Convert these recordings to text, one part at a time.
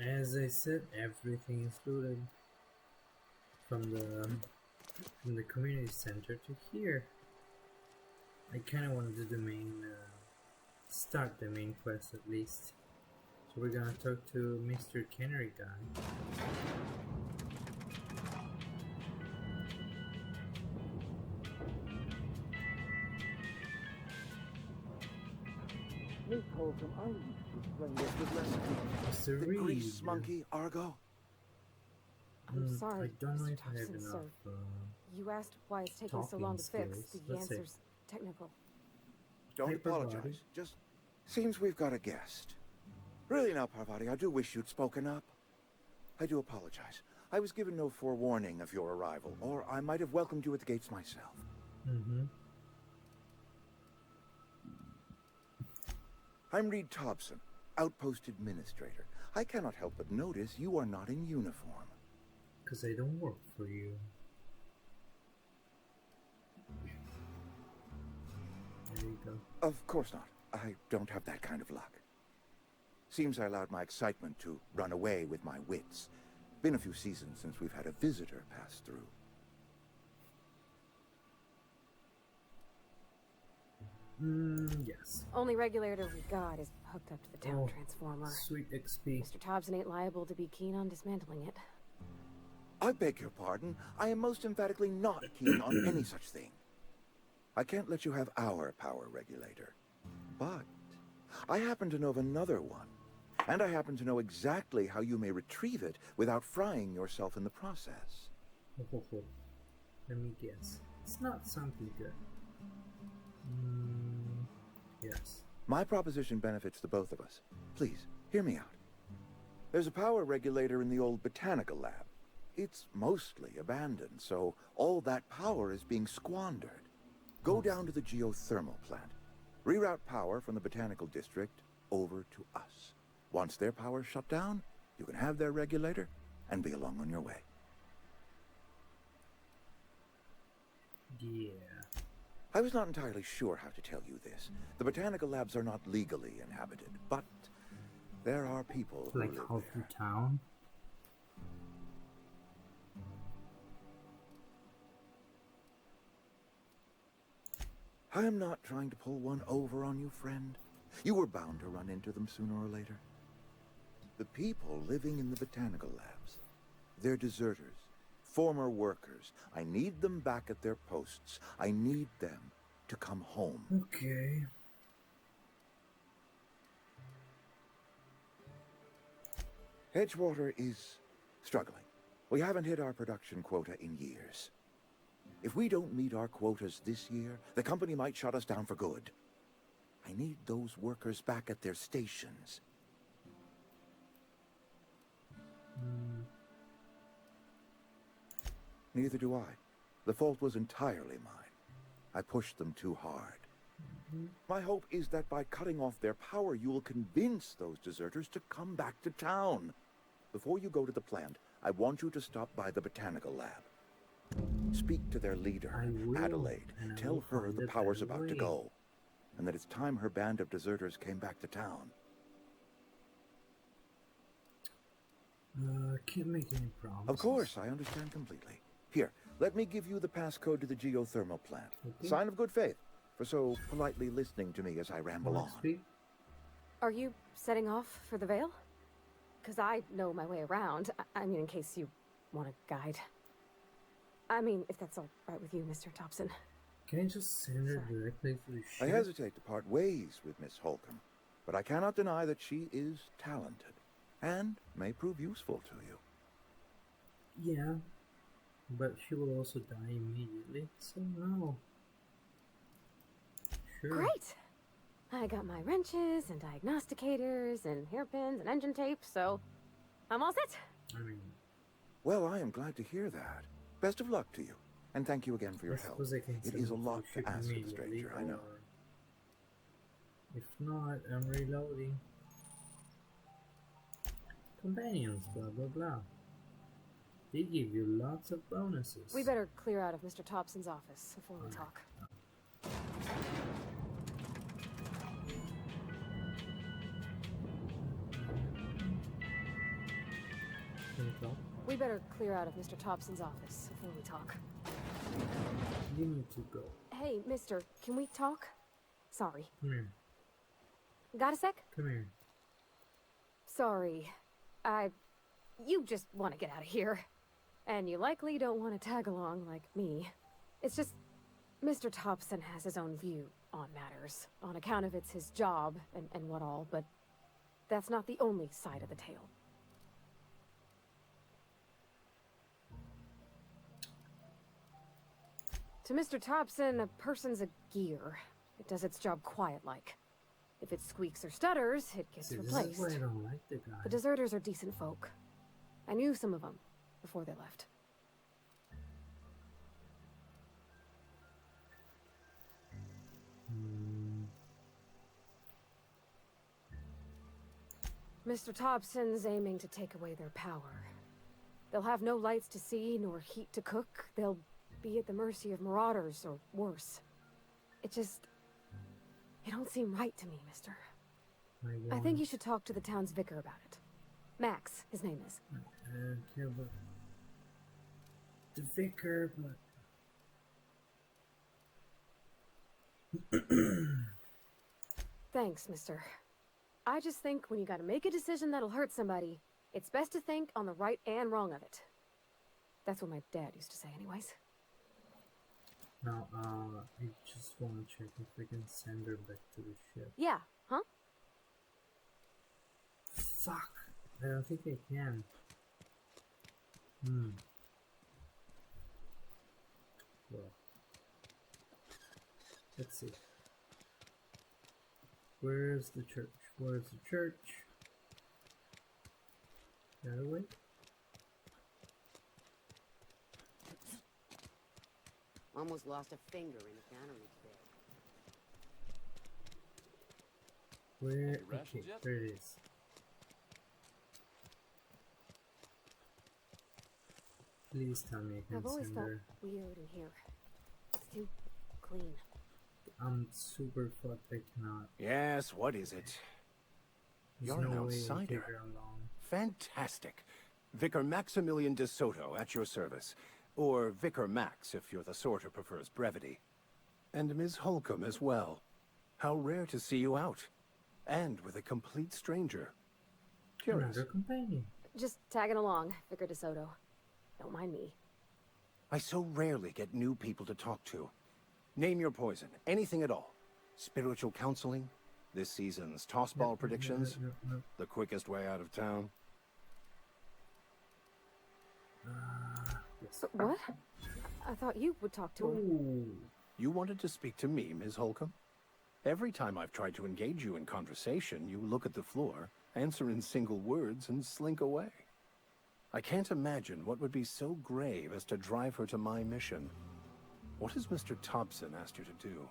As I said, everything is looted from the community center to here. I kind of want to do the main, start the main quest at least. So we're gonna talk to Mr. Canary guy. Miss Holcomb, I used to explain this with less Mr. The Reed. grease monkey, Argo? I'm sorry, I don't know Mr. if I have Thompson, enough. sir. You asked why it's taking so long to fix. Skills. The Let's see. answer's technical. Don't Hey, apologize. Parvati. Just seems we've got a guest. Really now, Parvati, I do wish you'd spoken up. I do apologize. I was given no forewarning of your arrival, or I might have welcomed you at the gates myself. I'm Reed Thompson, Outpost Administrator. I cannot help but notice you are not in uniform. Because I don't work for you. There you go. Of course not. I don't have that kind of luck. Seems I allowed my excitement to run away with my wits. Been a few seasons since we've had a visitor pass through. Yes. Only regulator we got is hooked up to the town Oh, transformer. Sweet XP. Mr. Thompson ain't liable to be keen on dismantling it. I beg your pardon. I am most emphatically not keen on any such thing. I can't let you have our power regulator. But I happen to know of another one. And I happen to know exactly how you may retrieve it without frying yourself in the process. Let me guess. It's not something good. Yes. My proposition benefits the both of us. Please, hear me out. There's a power regulator in the old botanical lab. It's mostly abandoned, so all that power is being squandered. Go down to the geothermal plant. Reroute power from the botanical district over to us. Once their power's shut down, you can have their regulator and be along on your way. Yeah. I was not entirely sure how to tell you this. The botanical labs are not legally inhabited, but there are people who Like live half there. the town. I am not trying to pull one over on you, friend. You were bound to run into them sooner or later. The people living in the botanical labs, they're deserters, former workers. I need them back at their posts. I need them to come home. Okay. Edgewater is struggling. We haven't hit our production quota in years. If we don't meet our quotas this year, the company might shut us down for good. I need those workers back at their stations. Neither do I. The fault was entirely mine. I pushed them too hard. My hope is that by cutting off their power, you will convince those deserters to come back to town. Before you go to the plant, I want you to stop by the botanical lab. Speak to their leader, I will, Adelaide. and I Tell will her find the a power's better about to way. go, and that it's time her band of deserters came back to town. Can't make any promises. Of course, I understand completely. Here, let me give you the passcode to the geothermal plant. Okay. Sign of good faith for so politely listening to me as I ramble on. XP? Are you setting off for the Vale? Because I know my way around. I mean, in case you want a guide. I mean, if that's all right with you, Mr. Thompson. Can I just send her Sorry. directly to the I ship? hesitate to part ways with Miss Holcomb, but I cannot deny that she is talented and may prove useful to you. Yeah, but she will also die immediately, so no. Sure. Great! I got my wrenches and diagnosticators and hairpins and engine tape, so I'm all set. I mean, Well, I am glad to hear that. Best of luck to you, and thank you again for your I help. suppose I can It send is a her to lot the to ship ask of a immediately, stranger, I know. or if not, I'm reloading. Companions, blah blah blah. They give you lots of bonuses. We better clear out of Mr. Thompson's office before we talk. Go. We better clear out of Mr. Thompson's office before we talk. You need to go. Hey, mister, can we talk? Sorry. Come here. Got a sec? Come here. Sorry. You just want to get out of here. And you likely don't want to tag along like me. It's just, Mr. Thompson has his own view on matters, on account of it's his job and what all, but that's not the only side of the tale. To Mr. Thompson, a person's a gear. It does its job quiet-like. If it squeaks or stutters, it gets See, replaced. this is why I don't like the guy. The deserters are decent folk. I knew some of them before they left. Mr. Thompson's aiming to take away their power. They'll have no lights to see, nor heat to cook. They'll be at the mercy of marauders, or worse. It don't seem right to me, mister. I think you should talk to the town's vicar about it. Max, his name is. I don't care about the vicar, but... Thanks, mister. I just think when you gotta make a decision that'll hurt somebody, it's best to think on the right and wrong of it. That's what my dad used to say anyways. Now, I just want to check if we can send her back to the ship. Yeah, huh? Fuck! I don't think I can. Well. Let's see. Where's the church? Where's the church? That away? Almost lost a finger in the cannery today. Where? You rations Okay, yet? there it is. Please tell me I I've can always send felt her. weird in here. It's too clean. I'm super fucked, I cannot. Yes, what is it? There's You're no an way to outsider. take her along. Fantastic. Vicar Maximilian de Soto at your service. Or Vicar Max if you're the sort who prefers brevity. And Ms. Holcomb as well. How rare to see you out. And with a complete stranger. Curious. Another companion. Just tagging along, Vicar DeSoto. Don't mind me. I so rarely get new people to talk to. Name your poison. Anything at all. Spiritual counseling? This season's tossball predictions? No. The quickest way out of town? Yes. What? I thought you would talk to him. Ooh. You wanted to speak to me, Ms. Holcomb? Every time I've tried to engage you in conversation, you look at the floor, answer in single words, and slink away. I can't imagine what would be so grave as to drive her to my mission. What has Mr. Thompson asked you to do?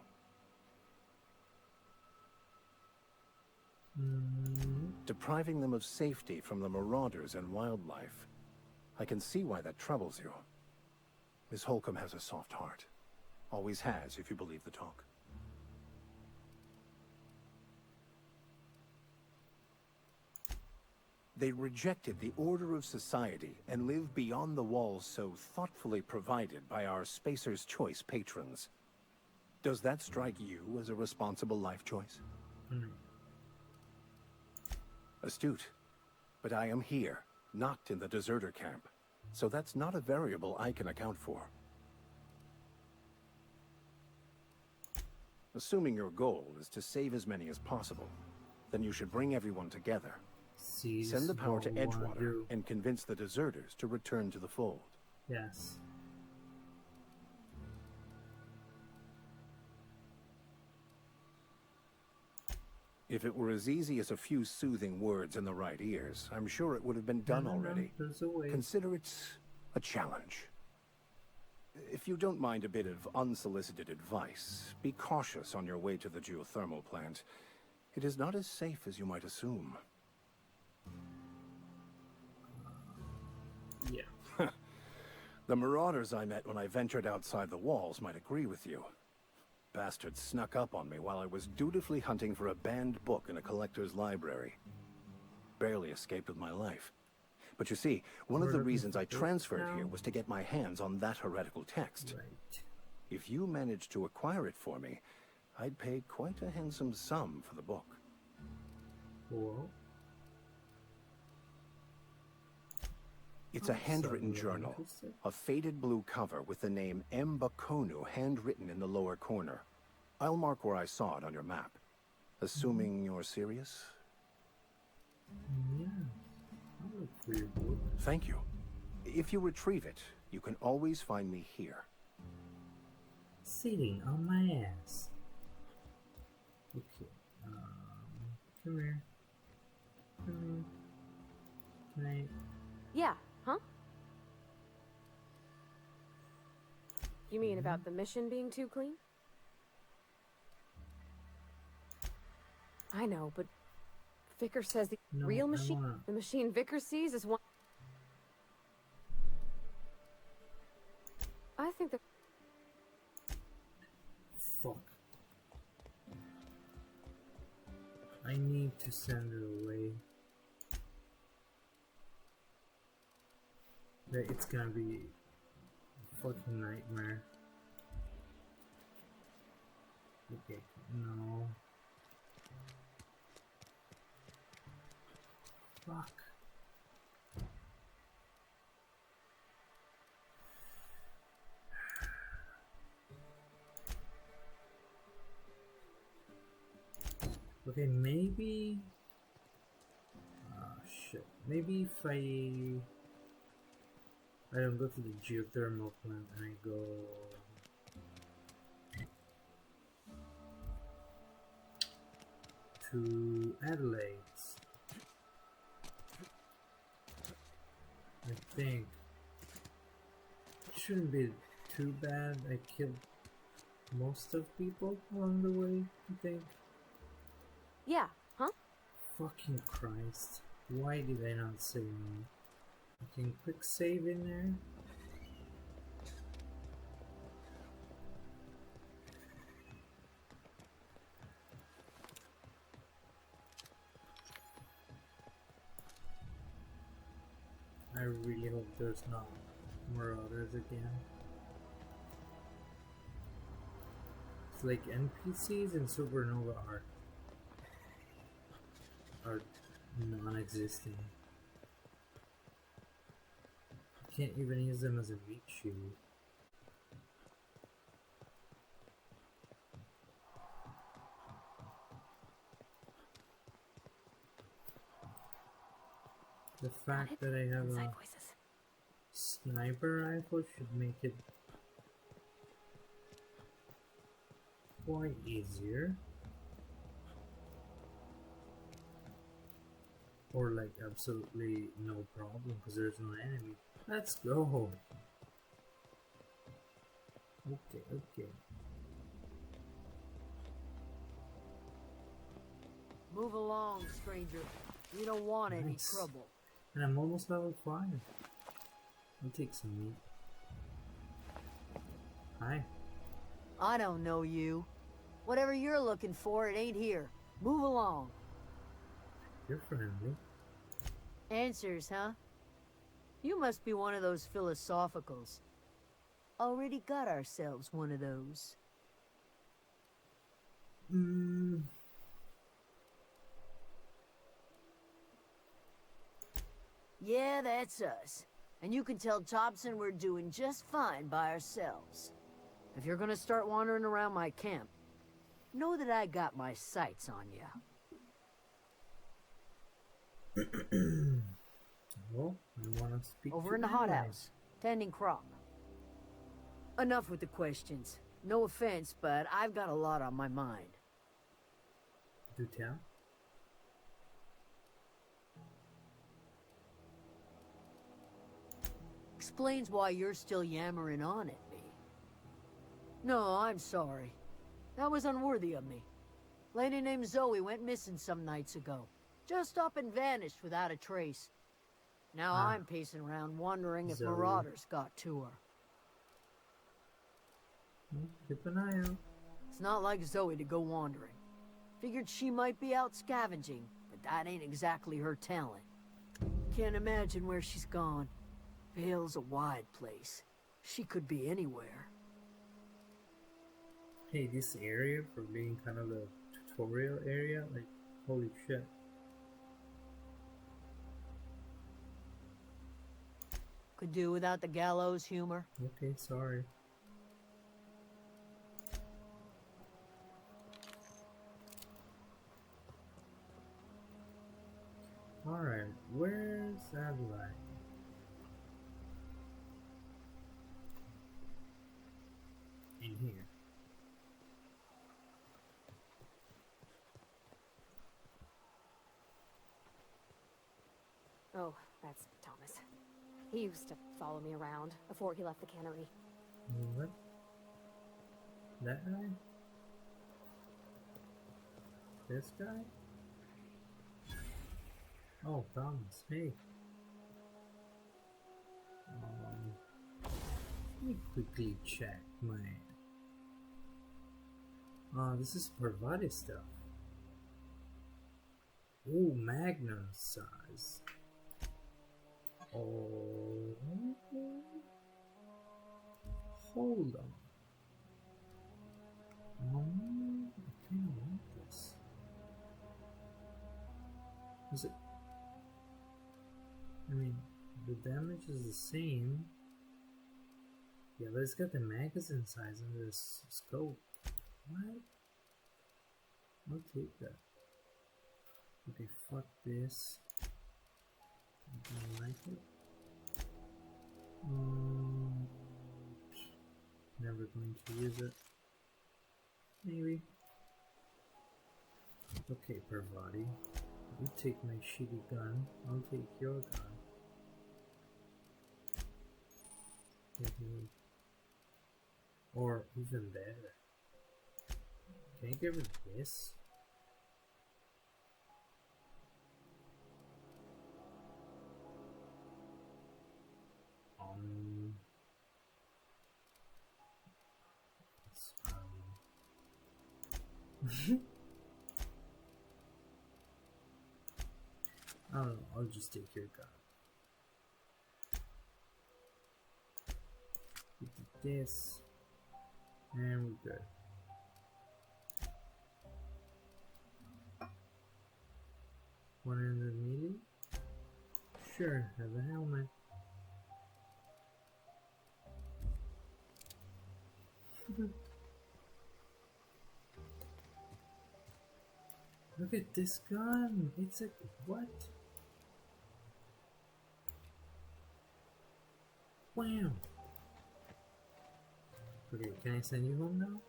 Depriving them of safety from the marauders and wildlife. I can see why that troubles you. Miss Holcomb has a soft heart. Always has, if you believe the talk. They rejected the order of society and live beyond the walls so thoughtfully provided by our Spacer's Choice patrons. Does that strike you as a responsible life choice? Astute. But I am here, not in the deserter camp. So that's not a variable I can account for. Assuming your goal is to save as many as possible, then you should bring everyone together. See, Send the this is power what to we wanna Edgewater do. and convince the deserters to return to the fold. Yes. If it were as easy as a few soothing words in the right ears, I'm sure it would have been done No, already. there's a way. Consider it a challenge. If you don't mind a bit of unsolicited advice, be cautious on your way to the geothermal plant. It is not as safe as you might assume. Yeah. The marauders I met when I ventured outside the walls might agree with you. Bastards snuck up on me while I was dutifully hunting for a banned book in a collector's library. Barely escaped with my life. But you see, one We're of the looking reasons for I books transferred now? here was to get my hands on that heretical text. Right. If you managed to acquire it for me, I'd pay quite a handsome sum for the book. Cool. It's a I'm handwritten suddenly journal, interested. a faded blue cover with the name M. Bakonu handwritten in the lower corner. I'll mark where I saw it on your map. Assuming you're serious? Yeah. I'll look for your book. Thank you. If you retrieve it, you can always find me here. Sitting on my ass. Okay. Come here. Come here. Can I? Yeah, huh? You mean about the mission being too clean? I know, but Vicker says the No, real I machine, wanna- the machine Vicker sees is one. I think that. Fuck. I need to send her away. It's gonna be a fucking nightmare. Okay, no. Fuck. Okay, maybe. Shit. Maybe if I don't go to the geothermal plant and I go to Adelaide. I think it shouldn't be too bad. I killed most of people along the way, I think. Yeah, huh? Fucking Christ. Why did I not say no? I can quick save in there. I really hope there's not marauders again. It's like NPCs in Supernova are non-existent. You can't even use them as a meat shield. The fact that I have Inside a voices. sniper rifle should make it quite easier. Or like absolutely no problem because there's no enemy. Let's go. Okay, okay. Move along, stranger. We don't want any Nice. trouble. And I'm almost level 5. I'll take some meat. Hi. I don't know you. Whatever you're looking for, it ain't here. Move along. You're friendly. Answers, huh? You must be one of those philosophicals. Already got ourselves one of those. Yeah, that's us. And you can tell Thompson we're doing just fine by ourselves. If you're gonna start wandering around my camp, know that I got my sights on you. Well, I want to speak Over to in the Adelaide. hothouse, tending crop. Enough with the questions. No offense, but I've got a lot on my mind. Do tell. Explains why you're still yammering on at me. No, I'm sorry. That was unworthy of me. Lady named Zoe went missing some nights ago. Just up and vanished without a trace. Now I'm pacing around wondering if Zoe. marauders got to her. Keep an eye out. It's not like Zoe to go wandering. Figured she might be out scavenging, but that ain't exactly her talent. Can't imagine where she's gone. Vale's a wide place. She could be anywhere. Hey, this area for being kind of a tutorial area, like, holy shit. Could do without the gallows humor. Okay, sorry. Alright, where's that line? In here. Oh, that's Thomas. He used to follow me around before he left the cannery. What? That guy? This guy? Oh, Thomas, hey. Let me quickly check my... this is Parvati stuff. Oh, Magnum size. Oh, hold on. I kind of want this. Is it? I mean, the damage is the same. Yeah, but it's got the magazine size and the scope. What? I'll take that. Okay, fuck this. I don't like it. Never going to use it. Maybe. Okay, Parvati. You take my shitty gun. I'll take your gun. Or even better. Can I get rid of this? I don't know, I'll just take your gun. We did this, and we're good. One in the melee? Sure, have a helmet. Look at this gun! It's a... what? Wow! Okay, can I send you home now?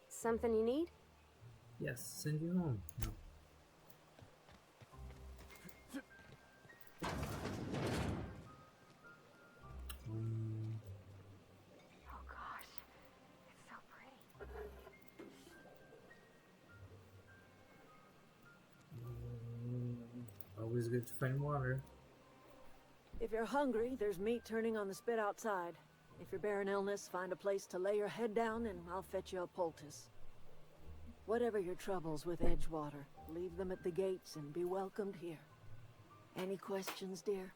Something you need? Yes, send you home. No. Oh gosh, it's so pretty. Always good to find water. If you're hungry, there's meat turning on the spit outside. If you're bearing illness, find a place to lay your head down and I'll fetch you a poultice. Whatever your troubles with Edgewater, leave them at the gates and be welcomed here. Any questions, dear?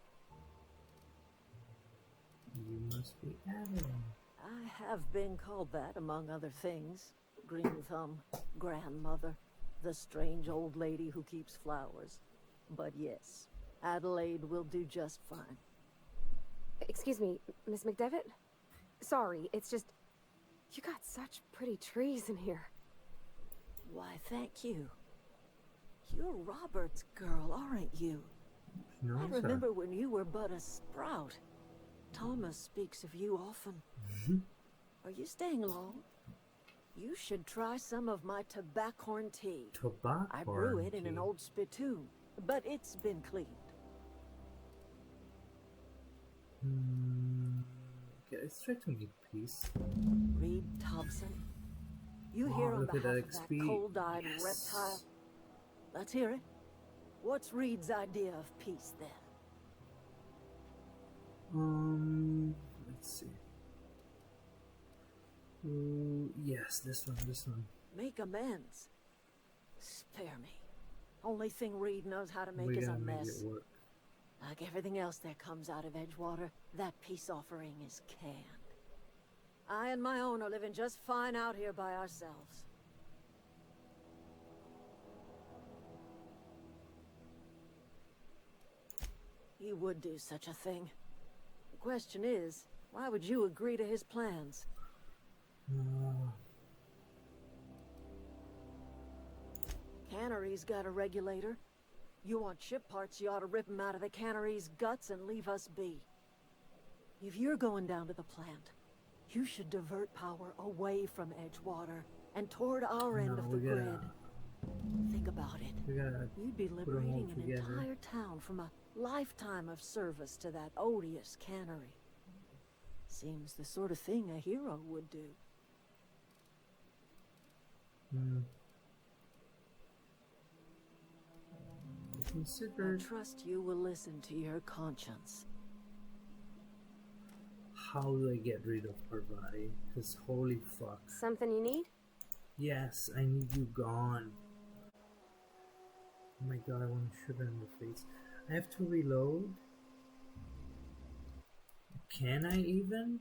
You must be Adeline. I have been called that, among other things. Green Thumb, grandmother, the strange old lady who keeps flowers. But yes, Adelaide will do just fine. Excuse me, Miss McDevitt? Sorry, it's just... you got such pretty trees in here. Why, thank you. You're Robert's girl, aren't you? No, I remember when you were but a sprout. Thomas speaks of you often. Are you staying long? You should try some of my tobaccorn tea. Tobacco. I brew it in an old spittoon, but it's been cleaned. Okay, let's try to make peace. Reed Thompson. You Oh, here on look at behalf that of that XP. cold-eyed Yes. reptile? Let's hear it. What's Reed's idea of peace, then? Let's see. Yes, this one. Make amends. Spare me. Only thing Reed knows how to make We're is a gonna make mess. it work. Like everything else that comes out of Edgewater, that peace offering is canned. I and my own are living just fine out here by ourselves. He would do such a thing. The question is, why would you agree to his plans? Cannery's got a regulator. You want ship parts, you ought to rip them out of the cannery's guts and leave us be. If you're going down to the plant, you should divert power away from Edgewater and toward our end of the grid. Think about it. You'd be liberating an entire town from a lifetime of service to that odious cannery. Seems the sort of thing a hero would do. I trust you will listen to your conscience. How do I get rid of her body? Because holy fuck. Something you need? Yes, I need you gone. Oh my god, I want to shoot her in the face. I have to reload? Can I even?